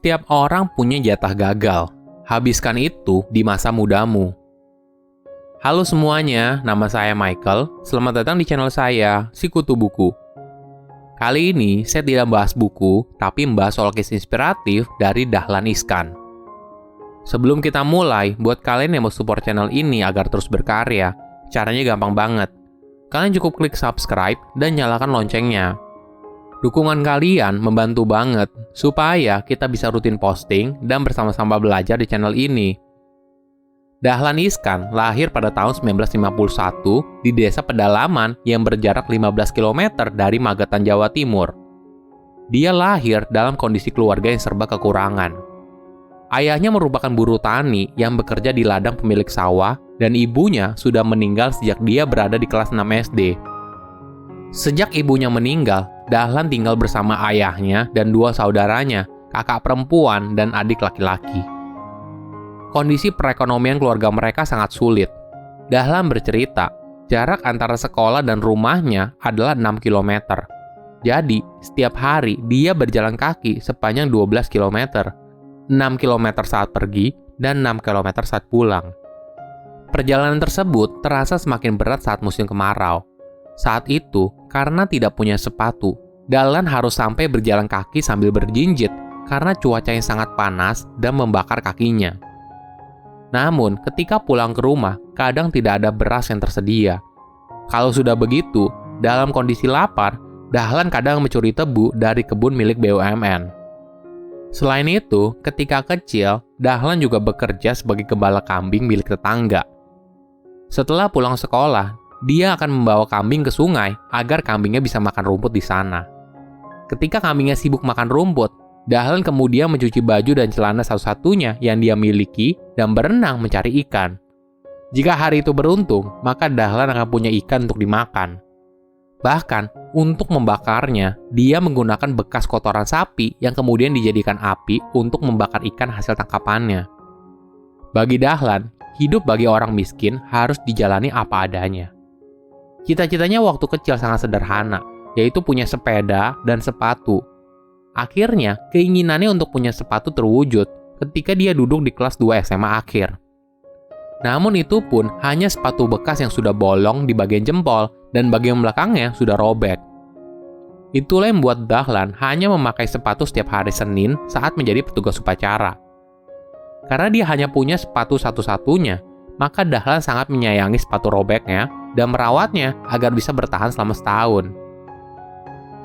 Setiap orang punya jatah gagal. Habiskan itu di masa mudamu. Halo semuanya, nama saya Michael. Selamat datang di channel saya, Sikutu Buku. Kali ini saya tidak membahas buku, tapi membahas soal kisah inspiratif dari Dahlan Iskan. Sebelum kita mulai, buat kalian yang mau support channel ini agar terus berkarya, caranya gampang banget. Kalian cukup klik subscribe dan nyalakan loncengnya. Dukungan kalian membantu banget supaya kita bisa rutin posting dan bersama-sama belajar di channel ini. Dahlan Iskan lahir pada tahun 1951 di desa pedalaman yang berjarak 15 km dari Magetan, Jawa Timur. Dia lahir dalam kondisi keluarga yang serba kekurangan. Ayahnya merupakan buruh tani yang bekerja di ladang pemilik sawah dan ibunya sudah meninggal sejak dia berada di kelas 6 SD. Sejak ibunya meninggal, Dahlan tinggal bersama ayahnya dan dua saudaranya, kakak perempuan dan adik laki-laki. Kondisi perekonomian keluarga mereka sangat sulit. Dahlan bercerita, jarak antara sekolah dan rumahnya adalah 6 km. Jadi, setiap hari dia berjalan kaki sepanjang 12 km. 6 km saat pergi dan 6 km saat pulang. Perjalanan tersebut terasa semakin berat saat musim kemarau. Saat itu, karena tidak punya sepatu, Dahlan harus sampai berjalan kaki sambil berjinjit karena cuaca yang sangat panas dan membakar kakinya. Namun, ketika pulang ke rumah, kadang tidak ada beras yang tersedia. Kalau sudah begitu, dalam kondisi lapar, Dahlan kadang mencuri tebu dari kebun milik BUMN. Selain itu, ketika kecil, Dahlan juga bekerja sebagai gembala kambing milik tetangga. Setelah pulang sekolah, dia akan membawa kambing ke sungai agar kambingnya bisa makan rumput di sana. Ketika kambingnya sibuk makan rumput, Dahlan kemudian mencuci baju dan celana satu-satunya yang dia miliki dan berenang mencari ikan. Jika hari itu beruntung, maka Dahlan akan punya ikan untuk dimakan. Bahkan, untuk membakarnya, dia menggunakan bekas kotoran sapi yang kemudian dijadikan api untuk membakar ikan hasil tangkapannya. Bagi Dahlan, hidup bagi orang miskin harus dijalani apa adanya. Cita-citanya waktu kecil sangat sederhana, yaitu punya sepeda dan sepatu. Akhirnya, keinginannya untuk punya sepatu terwujud ketika dia duduk di kelas 2 SMA akhir. Namun itu pun hanya sepatu bekas yang sudah bolong di bagian jempol dan bagian belakangnya sudah robek. Itulah yang membuat Dahlan hanya memakai sepatu setiap hari Senin saat menjadi petugas upacara. Karena dia hanya punya sepatu satu-satunya, maka Dahlan sangat menyayangi sepatu robeknya dan merawatnya agar bisa bertahan selama setahun.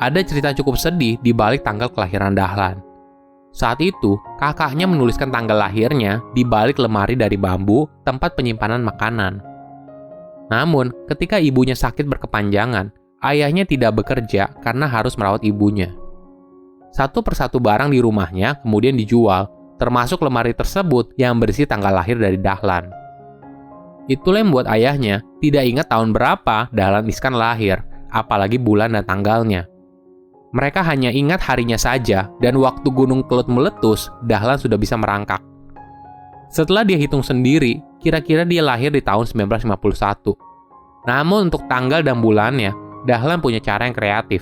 Ada cerita cukup sedih di balik tanggal kelahiran Dahlan. Saat itu, kakaknya menuliskan tanggal lahirnya di balik lemari dari bambu tempat penyimpanan makanan. Namun, ketika ibunya sakit berkepanjangan, ayahnya tidak bekerja karena harus merawat ibunya. Satu persatu barang di rumahnya kemudian dijual, termasuk lemari tersebut yang berisi tanggal lahir dari Dahlan. Itulah yang membuat ayahnya tidak ingat tahun berapa Dahlan Iskan lahir, apalagi bulan dan tanggalnya. Mereka hanya ingat harinya saja, dan waktu Gunung Kelut meletus, Dahlan sudah bisa merangkak. Setelah dia hitung sendiri, kira-kira dia lahir di tahun 1951. Namun untuk tanggal dan bulannya, Dahlan punya cara yang kreatif.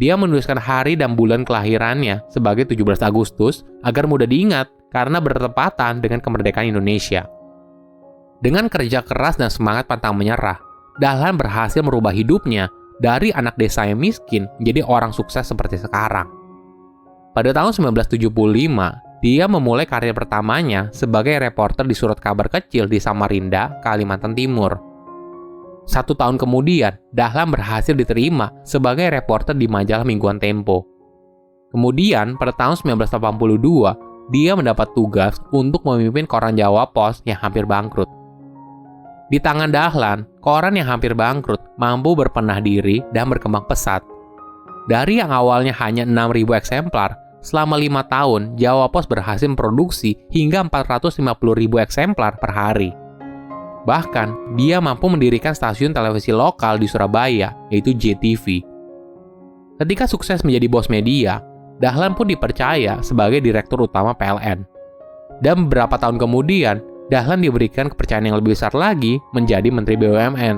Dia menuliskan hari dan bulan kelahirannya sebagai 17 Agustus agar mudah diingat karena bertepatan dengan kemerdekaan Indonesia. Dengan kerja keras dan semangat pantang menyerah, Dahlan berhasil merubah hidupnya dari anak desa yang miskin menjadi orang sukses seperti sekarang. Pada tahun 1975, dia memulai karir pertamanya sebagai reporter di surat kabar kecil di Samarinda, Kalimantan Timur. 1 tahun kemudian, Dahlan berhasil diterima sebagai reporter di majalah mingguan Tempo. Kemudian, pada tahun 1982, dia mendapat tugas untuk memimpin koran Jawa Pos yang hampir bangkrut. Di tangan Dahlan, koran yang hampir bangkrut mampu berbenah diri dan berkembang pesat. Dari yang awalnya hanya 6.000 eksemplar, selama 5 tahun, Jawa Pos berhasil memproduksi hingga 450.000 eksemplar per hari. Bahkan, dia mampu mendirikan stasiun televisi lokal di Surabaya, yaitu JTV. Ketika sukses menjadi bos media, Dahlan pun dipercaya sebagai direktur utama PLN. Dan beberapa tahun kemudian, Dahlan diberikan kepercayaan yang lebih besar lagi menjadi Menteri BUMN.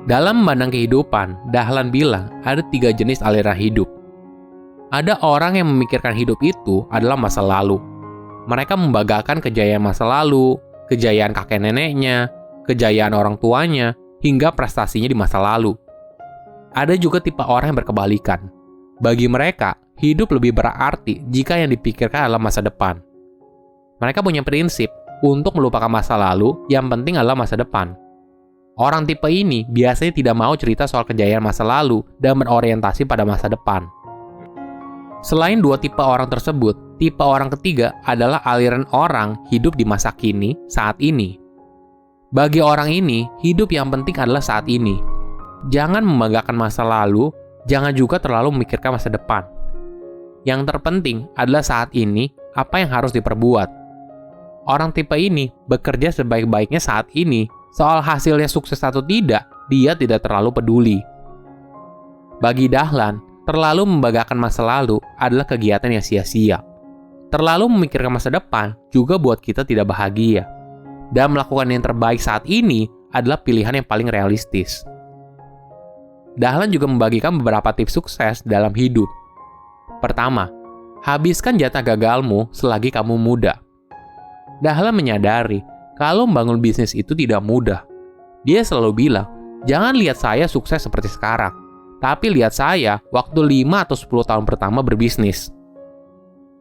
Dalam memandang kehidupan, Dahlan bilang ada 3 jenis aliran hidup. Ada orang yang memikirkan hidup itu adalah masa lalu. Mereka membanggakan kejayaan masa lalu, kejayaan kakek neneknya, kejayaan orang tuanya, hingga prestasinya di masa lalu. Ada juga tipe orang yang berkebalikan. Bagi mereka, hidup lebih berarti jika yang dipikirkan adalah masa depan. Mereka punya prinsip untuk melupakan masa lalu, yang penting adalah masa depan. Orang tipe ini biasanya tidak mau cerita soal kejayaan masa lalu dan berorientasi pada masa depan. Selain dua tipe orang tersebut, tipe orang ketiga adalah aliran orang hidup di masa kini, saat ini. Bagi orang ini, hidup yang penting adalah saat ini. Jangan membanggakan masa lalu, jangan juga terlalu memikirkan masa depan. Yang terpenting adalah saat ini, apa yang harus diperbuat. Orang tipe ini bekerja sebaik-baiknya saat ini, soal hasilnya sukses atau tidak, dia tidak terlalu peduli. Bagi Dahlan, terlalu membanggakan masa lalu adalah kegiatan yang sia-sia. Terlalu memikirkan masa depan juga buat kita tidak bahagia. Dan melakukan yang terbaik saat ini adalah pilihan yang paling realistis. Dahlan juga membagikan beberapa tips sukses dalam hidup. Pertama, habiskan jatah gagalmu selagi kamu muda. Dahlan menyadari kalau membangun bisnis itu tidak mudah. Dia selalu bilang, jangan lihat saya sukses seperti sekarang, tapi lihat saya waktu 5 atau 10 tahun pertama berbisnis.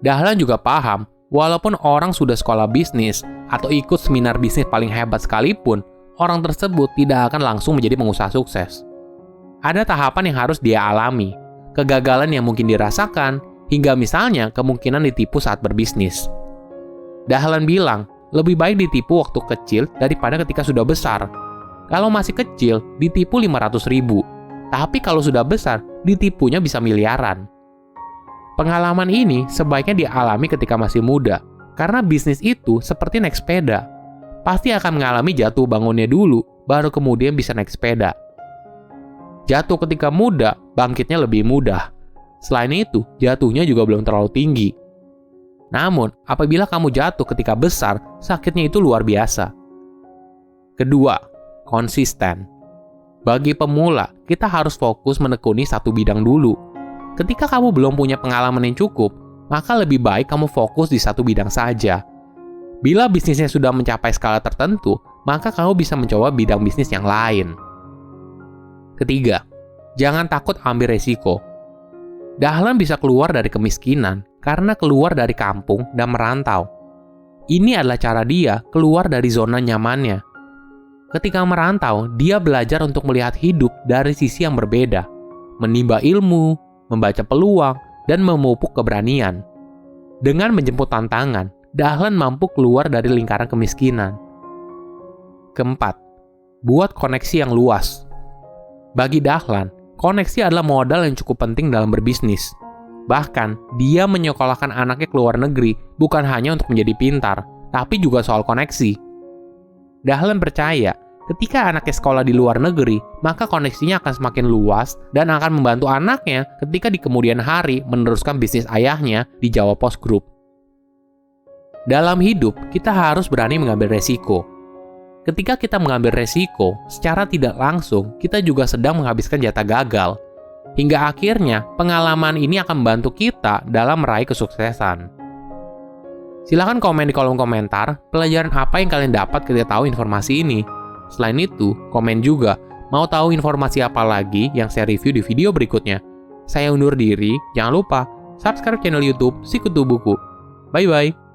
Dahlan juga paham, walaupun orang sudah sekolah bisnis atau ikut seminar bisnis paling hebat sekalipun, orang tersebut tidak akan langsung menjadi pengusaha sukses. Ada tahapan yang harus dia alami, kegagalan yang mungkin dirasakan, hingga misalnya kemungkinan ditipu saat berbisnis. Dahlan bilang, lebih baik ditipu waktu kecil daripada ketika sudah besar. Kalau masih kecil, ditipu 500.000. Tapi kalau sudah besar, ditipunya bisa miliaran. Pengalaman ini sebaiknya dialami ketika masih muda, karena bisnis itu seperti naik sepeda. Pasti akan mengalami jatuh bangunnya dulu, baru kemudian bisa naik sepeda. Jatuh ketika muda, bangkitnya lebih mudah. Selain itu, jatuhnya juga belum terlalu tinggi. Namun, apabila kamu jatuh ketika besar, sakitnya itu luar biasa. Kedua, konsisten. Bagi pemula, kita harus fokus menekuni satu bidang dulu. Ketika kamu belum punya pengalaman yang cukup, maka lebih baik kamu fokus di satu bidang saja. Bila bisnisnya sudah mencapai skala tertentu, maka kamu bisa mencoba bidang bisnis yang lain. Ketiga, jangan takut ambil resiko. Dahlan bisa keluar dari kemiskinan karena keluar dari kampung dan merantau. Ini adalah cara dia keluar dari zona nyamannya. Ketika merantau, dia belajar untuk melihat hidup dari sisi yang berbeda, menimba ilmu, membaca peluang, dan memupuk keberanian. Dengan menjemput tantangan, Dahlan mampu keluar dari lingkaran kemiskinan. Keempat, buat koneksi yang luas. Bagi Dahlan, koneksi adalah modal yang cukup penting dalam berbisnis. Bahkan, dia menyekolahkan anaknya ke luar negeri bukan hanya untuk menjadi pintar, tapi juga soal koneksi. Dahlan percaya, ketika anaknya sekolah di luar negeri, maka koneksinya akan semakin luas dan akan membantu anaknya ketika di kemudian hari meneruskan bisnis ayahnya di Jawa Post Group. Dalam hidup, kita harus berani mengambil resiko. Ketika kita mengambil resiko, secara tidak langsung, kita juga sedang menghabiskan jatah gagal. Hingga akhirnya, pengalaman ini akan membantu kita dalam meraih kesuksesan. Silahkan komen di kolom komentar, pelajaran apa yang kalian dapat ketika tahu informasi ini. Selain itu, komen juga, mau tahu informasi apa lagi yang saya review di video berikutnya. Saya undur diri, jangan lupa subscribe channel YouTube Sikutu Buku. Bye-bye!